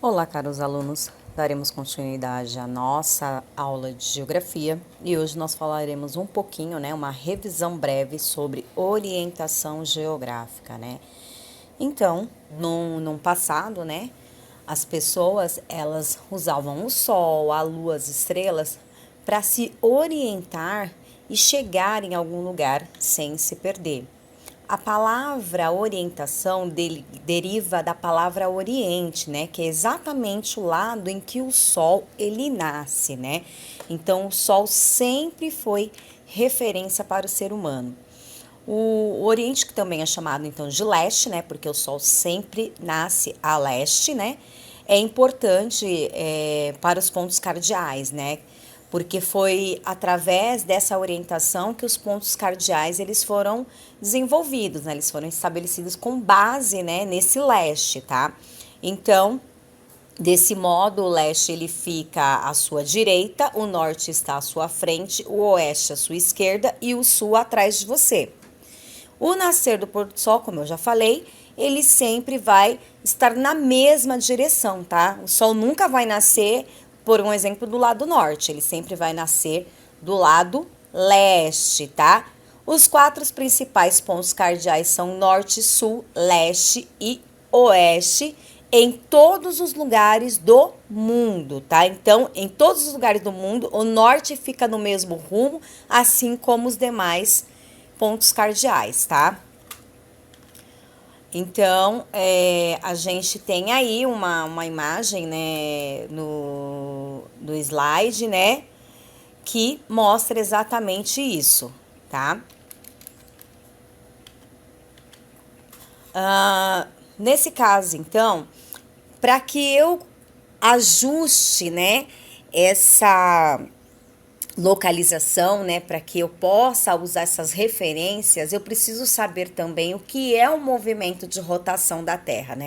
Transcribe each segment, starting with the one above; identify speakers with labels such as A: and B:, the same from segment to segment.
A: Olá, caros alunos. Daremos continuidade à nossa aula de geografia e hoje nós falaremos um pouquinho, uma revisão breve sobre orientação geográfica, Então, no passado, as pessoas elas usavam o sol, a lua, as estrelas para se orientar e chegar em algum lugar sem se perder. A palavra orientação deriva da palavra oriente, que é exatamente o lado em que o sol ele nasce, Então o sol sempre foi referência para o ser humano. O Oriente, que também é chamado então de leste, porque o sol sempre nasce a leste, é importante para os pontos cardeais, porque foi através dessa orientação que os pontos cardeais eles foram desenvolvidos, eles foram estabelecidos com base, nesse leste, tá? Então, desse modo, o leste ele fica à sua direita, o norte está à sua frente, o oeste à sua esquerda e o sul atrás de você. O nascer do pôr do sol, como eu já falei, ele sempre vai estar na mesma direção, tá? O sol nunca vai nascer, por um exemplo, do lado norte, ele sempre vai nascer do lado leste, tá? Os quatro principais pontos cardeais são norte, sul, leste e oeste em todos os lugares do mundo, tá? Então, em todos os lugares do mundo, o norte fica no mesmo rumo, assim como os demais pontos cardeais, tá? Então, a gente tem aí uma imagem, no slide, que mostra exatamente isso, tá? Nesse caso, então, para que eu ajuste, essa localização, para que eu possa usar essas referências, eu preciso saber também o que é o movimento de rotação da Terra,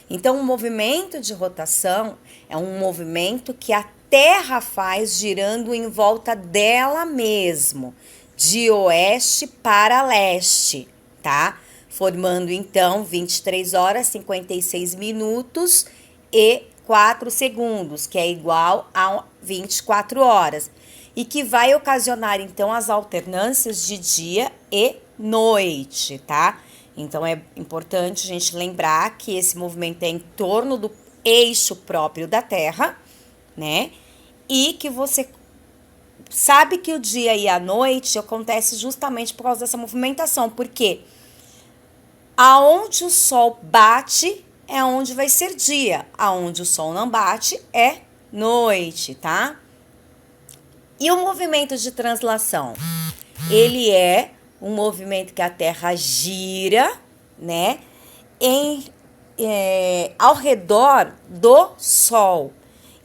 A: Então, o movimento de rotação é um movimento que a Terra faz girando em volta dela mesmo, de oeste para leste, tá? Formando então 23 horas, 56 minutos e 4 segundos, que é igual a 24 horas e que vai ocasionar então as alternâncias de dia e noite, tá? Então é importante a gente lembrar que esse movimento é em torno do eixo próprio da Terra, E que você sabe que o dia e a noite acontece justamente por causa dessa movimentação, porque aonde o sol bate é onde vai ser dia, aonde o sol não bate é noite, tá? E o movimento de translação? Ele é um movimento que a Terra gira, ao redor do Sol.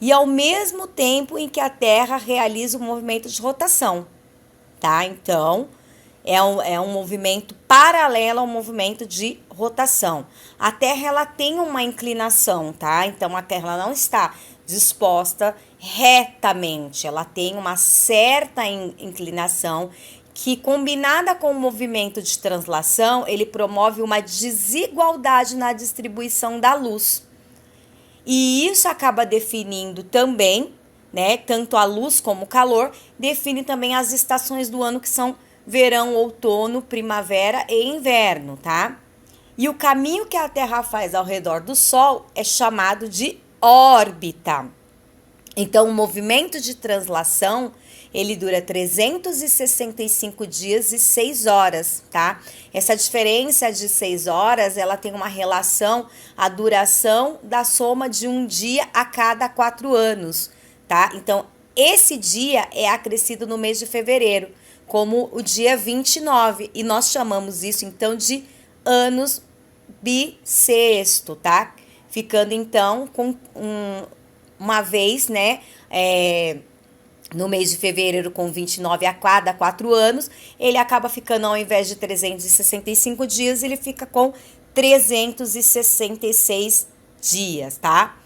A: E ao mesmo tempo em que a Terra realiza o movimento de rotação, tá? Então, é um movimento paralelo ao movimento de rotação. A Terra, ela tem uma inclinação, tá? Então, a Terra ela não está disposta retamente, ela tem uma certa inclinação que, combinada com o movimento de translação, ele promove uma desigualdade na distribuição da luz. E isso acaba definindo também, tanto a luz como o calor, define também as estações do ano que são verão, outono, primavera e inverno, tá? E o caminho que a Terra faz ao redor do Sol é chamado de órbita. Então, o movimento de translação, ele dura 365 dias e 6 horas, tá? Essa diferença de 6 horas, ela tem uma relação à duração da soma de um dia a cada 4 anos, tá? Então, esse dia é acrescido no mês de fevereiro, como o dia 29, e nós chamamos isso, então, de anos bissexto, tá? Ficando, então, com uma vez, no mês de fevereiro com 29 a cada 4 anos, ele acaba ficando, ao invés de 365 dias, ele fica com 366 dias, tá?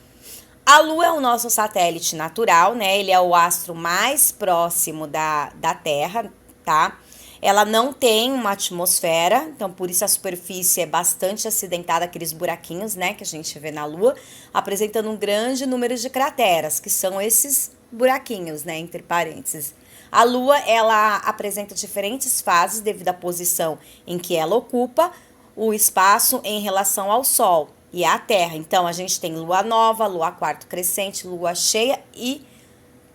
A: A Lua é o nosso satélite natural, Ele é o astro mais próximo da Terra, tá? ela não tem uma atmosfera, então por isso a superfície é bastante acidentada, aqueles buraquinhos, né, que a gente vê na Lua, apresentando um grande número de crateras, que são esses buraquinhos, né, entre parênteses. A Lua, ela apresenta diferentes fases devido à posição em que ela ocupa o espaço em relação ao Sol e à Terra. Então, a gente tem lua nova, lua quarto crescente, lua cheia e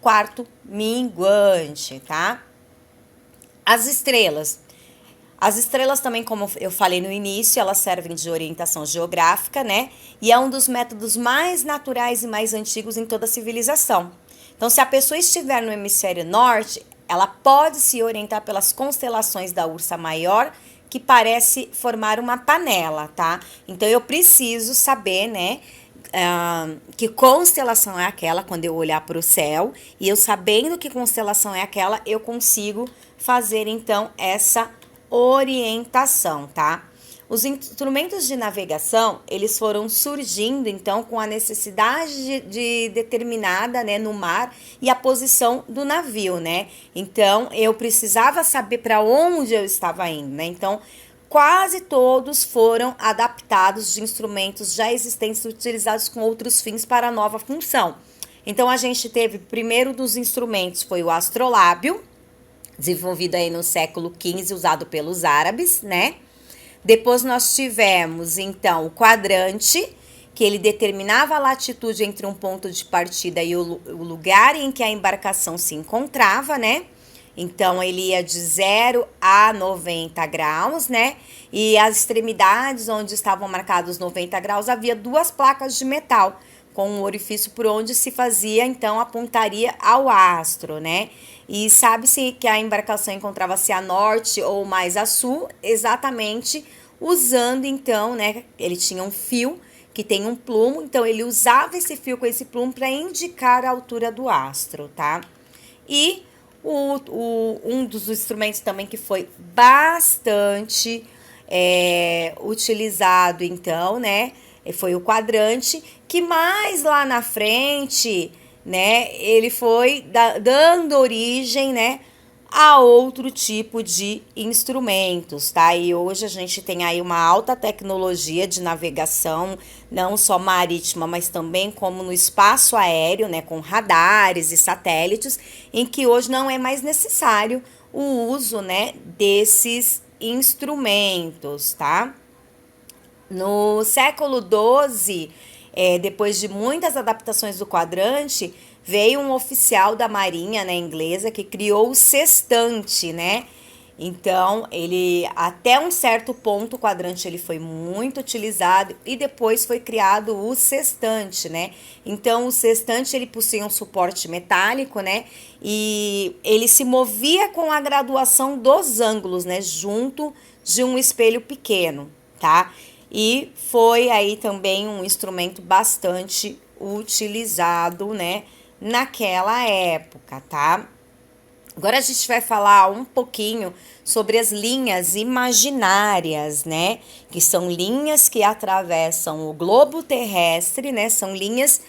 A: quarto minguante, tá? As estrelas. As estrelas também, como eu falei no início, elas servem de orientação geográfica, né? E é um dos métodos mais naturais e mais antigos em toda a civilização. Então, se a pessoa estiver no hemisfério norte, ela pode se orientar pelas constelações da Ursa Maior, que parece formar uma panela, tá? Então, eu preciso saber, né, que constelação é aquela quando eu olhar para o céu. E eu sabendo que constelação é aquela, eu consigo fazer, então, essa orientação, tá? Os instrumentos de navegação, eles foram surgindo, então, com a necessidade de determinada, né, no mar e a posição do navio, né? Então, eu precisava saber para onde eu estava indo, né? Então, quase todos foram adaptados de instrumentos já existentes utilizados com outros fins para a nova função. Então, a gente teve, primeiro dos instrumentos foi o astrolábio, desenvolvido aí no século XV, usado pelos árabes, né? Depois nós tivemos, então, o quadrante, que ele determinava a latitude entre um ponto de partida e o lugar em que a embarcação se encontrava, né? Então, ele ia de 0 a 90 graus, né? E as extremidades onde estavam marcados 90 graus, havia duas placas de metal, com um orifício por onde se fazia, então, a pontaria ao astro, né? E sabe-se que a embarcação encontrava-se a norte ou mais a sul, exatamente usando, então, né? Ele tinha um fio que tem um plumo, então ele usava esse fio com esse plumo para indicar a altura do astro, tá? E um dos instrumentos também que foi bastante utilizado, então, né? Foi o quadrante, que mais lá na frente, né? Ele foi dando origem, né? A outro tipo de instrumentos, tá? E hoje a gente tem aí uma alta tecnologia de navegação, não só marítima, mas também como no espaço aéreo, né? Com radares e satélites, em que hoje não é mais necessário o uso, né? Desses instrumentos, tá? No século XII, depois de muitas adaptações do quadrante, veio um oficial da Marinha, né, inglesa, que criou o sextante, né? Então, ele até um certo ponto o quadrante ele foi muito utilizado e depois foi criado o sextante, né? Então, o sextante ele possuía um suporte metálico, né? E ele se movia com a graduação dos ângulos, né, junto de um espelho pequeno, tá? E foi aí também um instrumento bastante utilizado, né, naquela época, tá? Agora a gente vai falar um pouquinho sobre as linhas imaginárias, né? Que são linhas que atravessam o globo terrestre, né? São linhas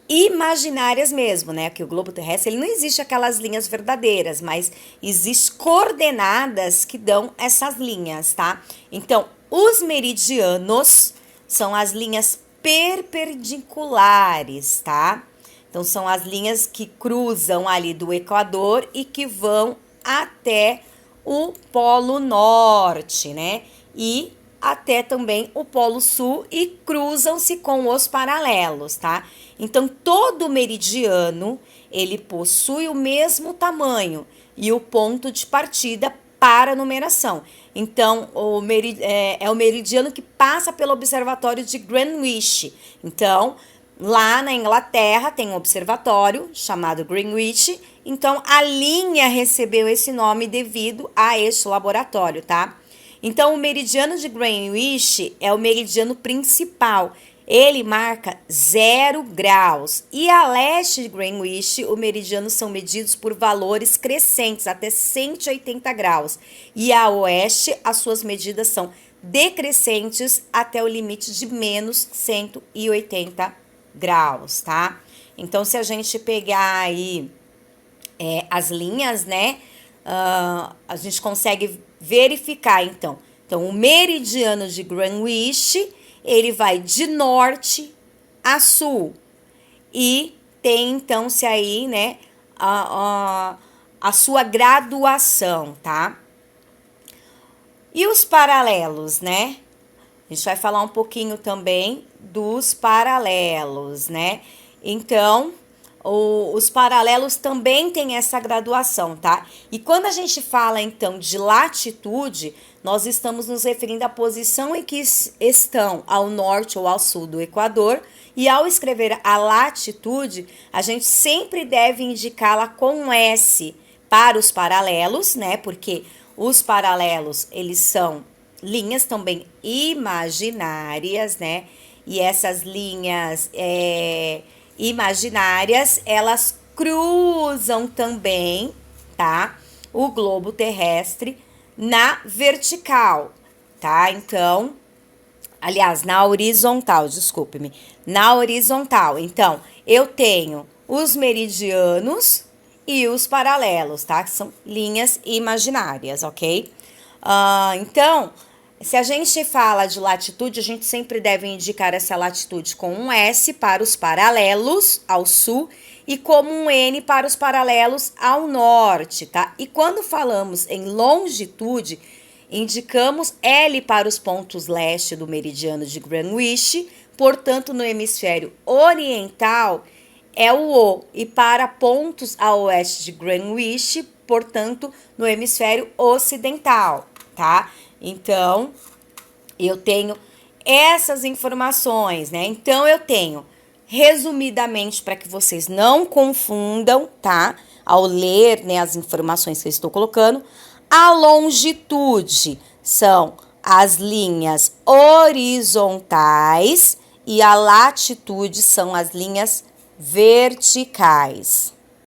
A: imaginárias mesmo, né? Que o globo terrestre, ele não existe aquelas linhas verdadeiras, mas existe coordenadas que dão essas linhas, tá? Então, os meridianos são as linhas perpendiculares, tá? Então, são as linhas que cruzam ali do Equador e que vão até o Polo Norte, né? E até também o Polo Sul e cruzam-se com os paralelos, tá? Então, todo meridiano, ele possui o mesmo tamanho e o ponto de partida para a numeração. Então, é o meridiano que passa pelo observatório de Greenwich. Então, lá na Inglaterra tem um observatório chamado Greenwich. Então, a linha recebeu esse nome devido a este laboratório, tá? Então, o meridiano de Greenwich é o meridiano principal. Ele marca 0 graus. E a leste de Greenwich, os meridianos são medidos por valores crescentes, até 180 graus. E a oeste, as suas medidas são decrescentes até o limite de menos 180 graus, tá? Então, se a gente pegar aí as linhas, né? A gente consegue verificar, então. Então, o meridiano de Greenwich, ele vai de norte a sul. E tem, então, se aí, né, a sua graduação, tá? E os paralelos, né? A gente vai falar um pouquinho também dos paralelos, né? Então, os paralelos também têm essa graduação, tá? E quando a gente fala, então, de latitude, nós estamos nos referindo à posição em que estão ao norte ou ao sul do Equador. E ao escrever a latitude, a gente sempre deve indicá-la com S para os paralelos, né? Porque os paralelos, eles são linhas também imaginárias, né? E essas linhas imaginárias, elas cruzam também, tá? O globo terrestre na vertical, tá? Então, aliás, na horizontal, desculpe-me. Na horizontal. Então, eu tenho os meridianos e os paralelos, tá? Que são linhas imaginárias, ok? Então, se a gente fala de latitude, a gente sempre deve indicar essa latitude com um S para os paralelos ao sul e como um N para os paralelos ao norte, tá? E quando falamos em longitude, indicamos L para os pontos leste do meridiano de Greenwich, portanto, no hemisfério oriental é o O, e para pontos a oeste de Greenwich, portanto, no hemisfério ocidental, tá? Então, eu tenho essas informações, né? Então, eu tenho, resumidamente, para que vocês não confundam, tá? Ao ler, né, as informações que eu estou colocando, a longitude são as linhas horizontais e a latitude são as linhas verticais.